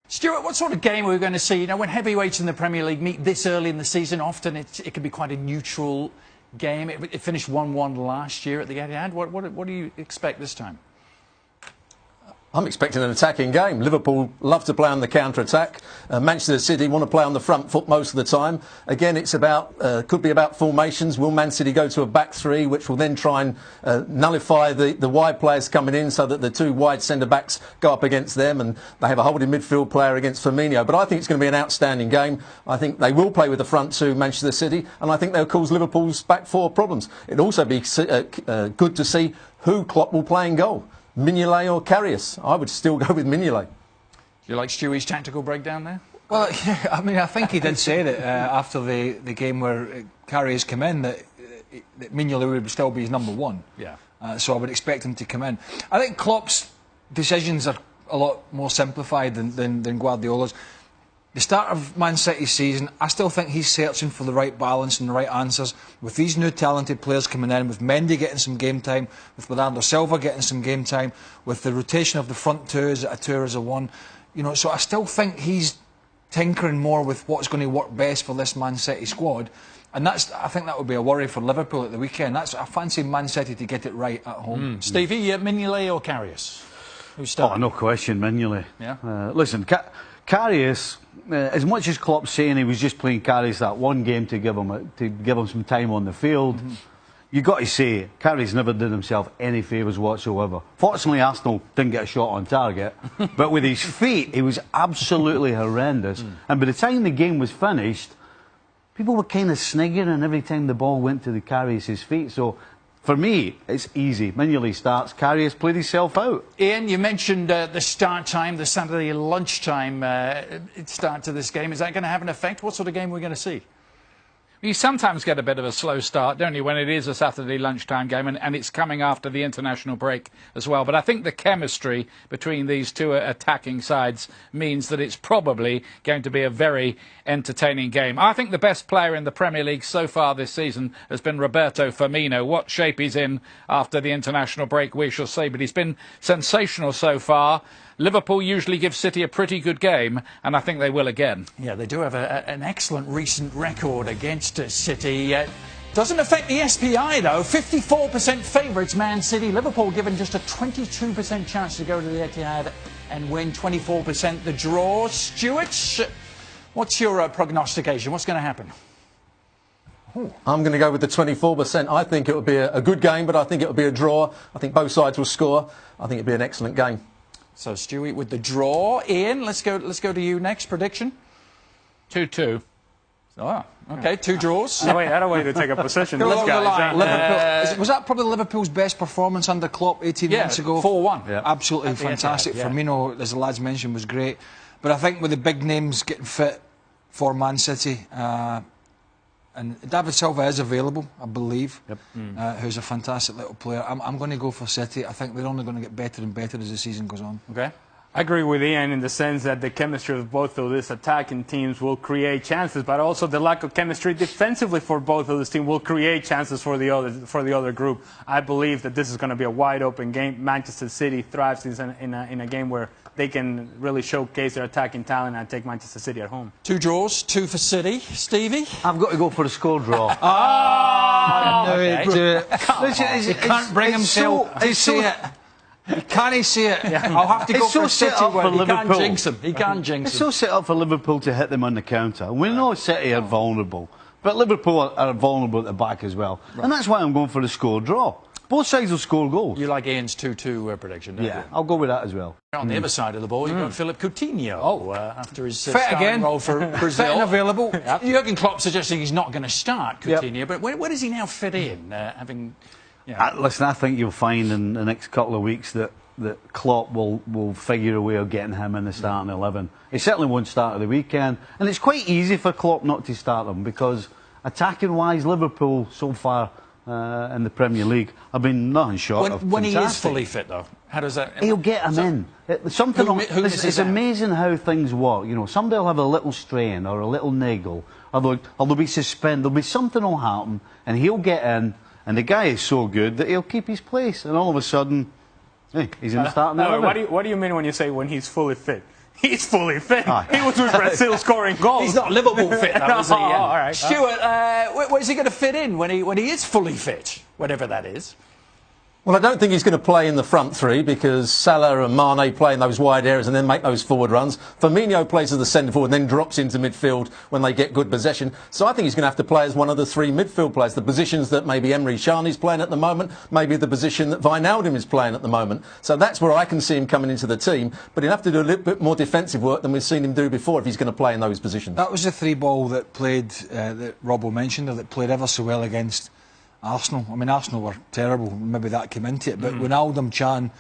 Stuart, what sort of game are we going to see? You know, when heavyweights in the Premier League meet this early in the season, often it can be quite a neutral game. It finished 1-1 last year at the Etihad. What do you expect this time? I'm expecting an attacking game. Liverpool love to play on the counter-attack. Manchester City want to play on the front foot most of the time. Again, it's about could be about formations. Will Man City go to a back three, which will then try and nullify the wide players coming in so that the two wide centre-backs go up against them and they have a holding midfield player against Firmino. But I think it's going to be an outstanding game. I think they will play with the front two, Manchester City, and I think they'll cause Liverpool's back four problems. It'll also be good to see who Klopp will play in goal. Mignolet or Karius? I would still go with Mignolet. Do you like Stewie's tactical breakdown there? Well, yeah, I mean, I think he did say that after the game where Karius came in that Mignolet would still be his number one. Yeah. So I would expect him to come in. I think Klopp's decisions are a lot more simplified than Guardiola's. The start of Man City's season, I still think he's searching for the right balance and the right answers. With these new talented players coming in, with Mendy getting some game time, with Bernardo Silva getting some game time, with the rotation of the front two as a one, you know. So I still think he's tinkering more with what's going to work best for this Man City squad, and I think that would be a worry for Liverpool at the weekend. I fancy Man City to get it right at home. Stevie, Mignolet or Karius? Who's starting? Oh, no question, Mignolet. Yeah. Listen, Karius, as much as Klopp's saying he was just playing Karius that one game to give him some time on the field, you got to say Karius never did himself any favours whatsoever. Fortunately, Arsenal didn't get a shot on target, but with his feet, he was absolutely horrendous. And by the time the game was finished, people were kind of sniggering every time the ball went to the Karius' feet. So for me, it's easy. Mignolet starts. Karius played himself out. Ian, you mentioned the start time, the Saturday lunchtime start to this game. Is that going to have an effect? What sort of game are we going to see? You sometimes get a bit of a slow start, don't you, when it is a Saturday lunchtime game, and it's coming after the international break as well. But I think the chemistry between these two attacking sides means that it's probably going to be a very entertaining game. I think the best player in the Premier League so far this season has been Roberto Firmino. What shape he's in after the international break, we shall see. But he's been sensational so far. Liverpool usually give City a pretty good game, and I think they will again. Yeah, they do have an excellent recent record against City. Doesn't affect the SPI, though. 54% favourites, Man City. Liverpool given just a 22% chance to go to the Etihad and win, 24% the draw. Stuart, what's your prognostication? What's going to happen? I'm going to go with the 24%. I think it will be a good game, but I think it will be a draw. I think both sides will score. I think it'll be an excellent game. So, Stewie with the draw. Ian, let's go to you next. Prediction? 2-2. Oh, okay, two draws. I don't want you to take a position. This guy. Was that probably Liverpool's best performance under Klopp 18 months ago? 4-1. Yeah. Absolutely fantastic. Firmino, as the lads mentioned, was great. But I think with the big names getting fit for Man City, and David Silva is available, I believe, who's a fantastic little player. I'm going to go for City. I think they're only going to get better and better as the season goes on. Okay. I agree with Ian in the sense that the chemistry of both of these attacking teams will create chances, but also the lack of chemistry defensively for both of these teams will create chances for the other group. I believe that this is going to be a wide open game. Manchester City thrives in a game where they can really showcase their attacking talent and take Manchester City at home. Two draws, two for City. Stevie? I've got to go for a score draw. He can't bring himself to see it. He can't see it. I'll have to go for a City win. He can't jinx him. He can't jinx him. It's so set up for Liverpool to hit them on the counter. We know City are vulnerable, but Liverpool are vulnerable at the back as well. Right. And that's why I'm going for a score draw. Both sides will score goals. You like Ian's 2-2 prediction, don't you? Yeah, I'll go with that as well. On the other side of the ball, you've got Philip Coutinho after his fit again role for Brazil. Fit and available. Jurgen Klopp suggesting he's not going to start Coutinho, but where does he now fit in? Listen, I think you'll find in the next couple of weeks that Klopp will figure a way of getting him in the starting 11. He certainly won't start at the weekend, and it's quite easy for Klopp not to start him because attacking-wise, Liverpool so far in the Premier League have been nothing short of when fantastic. He is fully fit, though, how does that? He'll get him in. It's amazing how things work. You know, somebody will have a little strain or a little niggle, or they'll be suspended. There'll be something will happen, and he'll get in. And the guy is so good that he'll keep his place, and all of a sudden, hey, he's in the starting 11. What do you mean when you say when he's fully fit? He's fully fit. He was with Brazil scoring goals. He's not Liverpool fit, though, is he? Yeah. All right. Stuart, where's he going to fit in when he is fully fit, whatever that is? Well, I don't think he's going to play in the front three because Salah and Mane play in those wide areas and then make those forward runs. Firmino plays as the centre forward and then drops into midfield when they get good possession. So I think he's going to have to play as one of the three midfield players, the positions that maybe Emre Can is playing at the moment, maybe the position that Wijnaldum is playing at the moment. So that's where I can see him coming into the team. But he'll have to do a little bit more defensive work than we've seen him do before if he's going to play in those positions. That was the three ball that played, that Robbo mentioned, that played ever so well against Arsenal. I mean, Arsenal were terrible. Maybe that came into it. But Wijnaldum, Can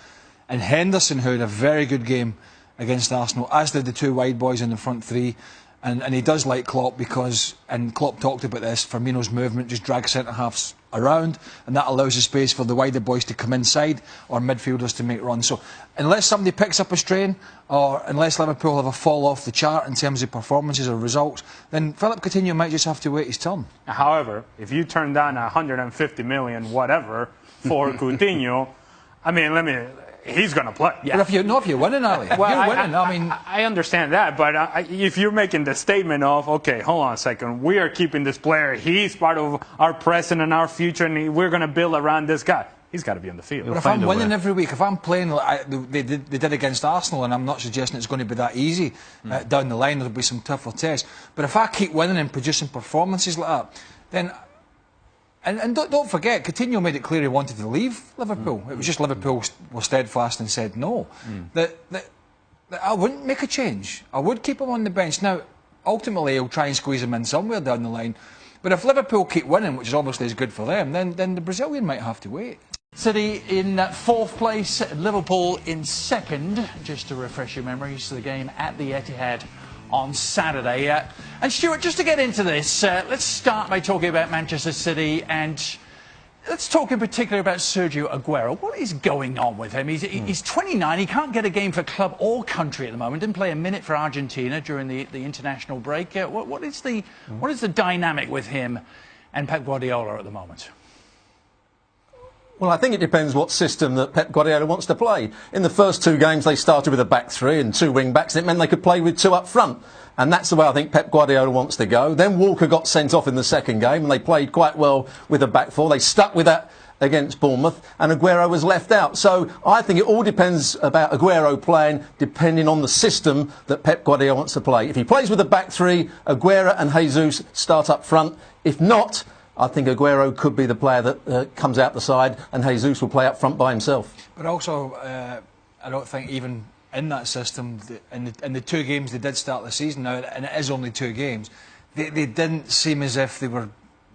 and Henderson, who had a very good game against Arsenal, as did the two wide boys in the front three. And he does like Klopp because, and Klopp talked about this, Firmino's movement just drags centre-halves around, and that allows the space for the wider boys to come inside or midfielders to make runs. So unless somebody picks up a strain or unless Liverpool have a fall off the chart in terms of performances or results, then Philippe Coutinho might just have to wait his turn. However, if you turn down 150 million whatever for Coutinho, I mean, he's going to play. Yeah. But if you're winning, Ali. Well, you're winning. I understand that, but if you're making the statement of, okay, hold on a second, we are keeping this player, he's part of our present and our future, and we're going to build around this guy, he's got to be on the field. But if I'm winning every week, if I'm playing like they did against Arsenal, and I'm not suggesting it's going to be that easy down the line, there'll be some tougher tests. But if I keep winning and producing performances like that, then... And don't forget, Coutinho made it clear he wanted to leave Liverpool. It was just Liverpool was steadfast and said no. That I wouldn't make a change. I would keep him on the bench. Now, ultimately, he'll try and squeeze him in somewhere down the line. But if Liverpool keep winning, which is obviously is good for them, then the Brazilian might have to wait. City in fourth place, Liverpool in second. Just to refresh your memories, the game at the Etihad on Saturday. And Stuart, just to get into this, let's start by talking about Manchester City, and let's talk in particular about Sergio Aguero. What is going on with him? He's 29, he can't get a game for club or country at the moment, didn't play a minute for Argentina during the international break. What is the dynamic with him and Pep Guardiola at the moment? Well, I think it depends what system that Pep Guardiola wants to play. In the first two games, they started with a back three and two wing-backs. It meant they could play with two up front. And that's the way I think Pep Guardiola wants to go. Then Walker got sent off in the second game, and they played quite well with a back four. They stuck with that against Bournemouth, and Aguero was left out. So I think it all depends about Aguero playing, depending on the system that Pep Guardiola wants to play. If he plays with a back three, Aguero and Jesus start up front. If not, I think Aguero could be the player that comes out the side, and Jesus will play up front by himself. But also, I don't think even in that system, in the two games they did start the season now, and it is only two games, they didn't seem as if they were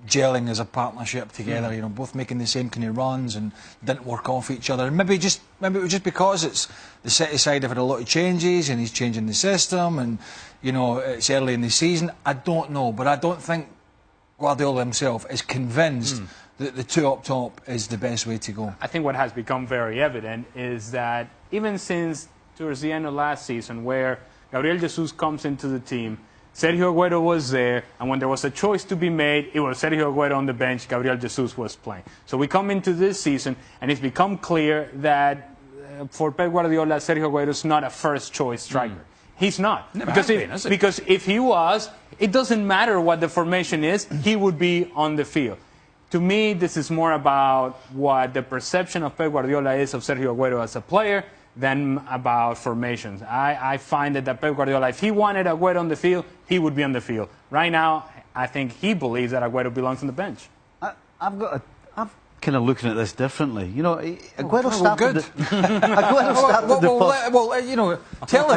gelling as a partnership together. You know, both making the same kind of runs and didn't work off each other. And maybe it was just because it's the City side have had a lot of changes, and he's changing the system, and you know it's early in the season. I don't know, but I don't think Guardiola himself is convinced that the two up top is the best way to go. I think what has become very evident is that even since towards the end of last season, where Gabriel Jesus comes into the team, Sergio Aguero was there, and when there was a choice to be made, it was Sergio Aguero on the bench, Gabriel Jesus was playing. So we come into this season, and it's become clear that for Pep Guardiola, Sergio Aguero is not a first-choice striker. He's not. Because if he was, it doesn't matter what the formation is, he would be on the field. To me, this is more about what the perception of Pep Guardiola is of Sergio Aguero as a player than about formations. I find that Pep Guardiola, if he wanted Aguero on the field, he would be on the field. Right now, I think he believes that Aguero belongs on the bench. I'm kind of looking at this differently. You know, Aguero started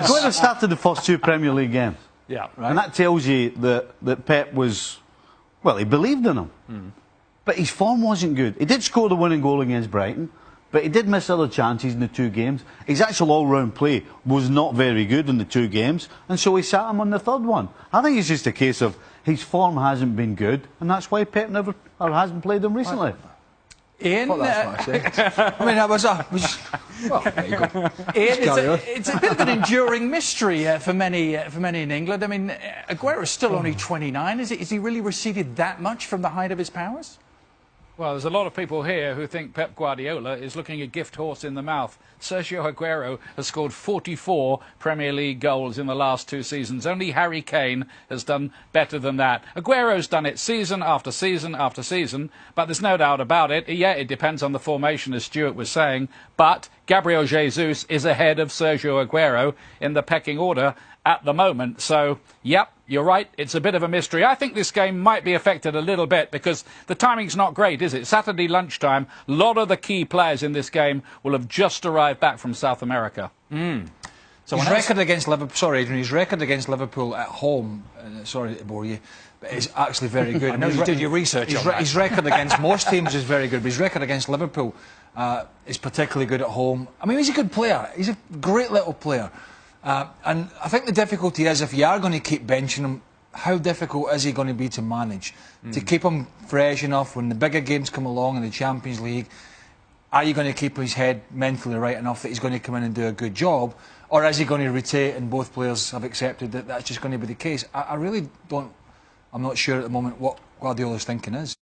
Aguero started the first two Premier League games. Yeah, right. And that tells you that Pep was, well, he believed in him. But his form wasn't good. He did score the winning goal against Brighton, but he did miss other chances in the two games. His actual all-round play was not very good in the two games, and so he sat him on the third one. I think it's just a case of his form hasn't been good, and that's why Pep hasn't played him recently. Ian, well, that's I mean, that was well, there you go. Ian, it's a bit of an enduring mystery for many in England. I mean, Aguero is still only 29. Is he really receded that much from the height of his powers? Well, there's a lot of people here who think Pep Guardiola is looking a gift horse in the mouth. Sergio Aguero has scored 44 Premier League goals in the last 2 seasons. Only Harry Kane has done better than that. Aguero's done it season after season after season, but there's no doubt about it. Yeah, it depends on the formation, as Stuart was saying, but Gabriel Jesus is ahead of Sergio Aguero in the pecking order at the moment. So, yep, you're right, it's a bit of a mystery. I think this game might be affected a little bit because the timing's not great, is it? Saturday lunchtime, a lot of the key players in this game will have just arrived back from South America. So his record against Liverpool, sorry Adrian, his record against Liverpool at home, sorry to bore you, but it's actually very good. I know you did your research on that. His record against most teams is very good, but his record against Liverpool is particularly good at home. I mean, he's a good player. He's a great little player. And I think the difficulty is if you are going to keep benching him, how difficult is he going to be to manage? To keep him fresh enough when the bigger games come along in the Champions League, are you going to keep his head mentally right enough that he's going to come in and do a good job? Or is he going to rotate and both players have accepted that that's just going to be the case? I really don't, I'm not sure at the moment what Guardiola's thinking is.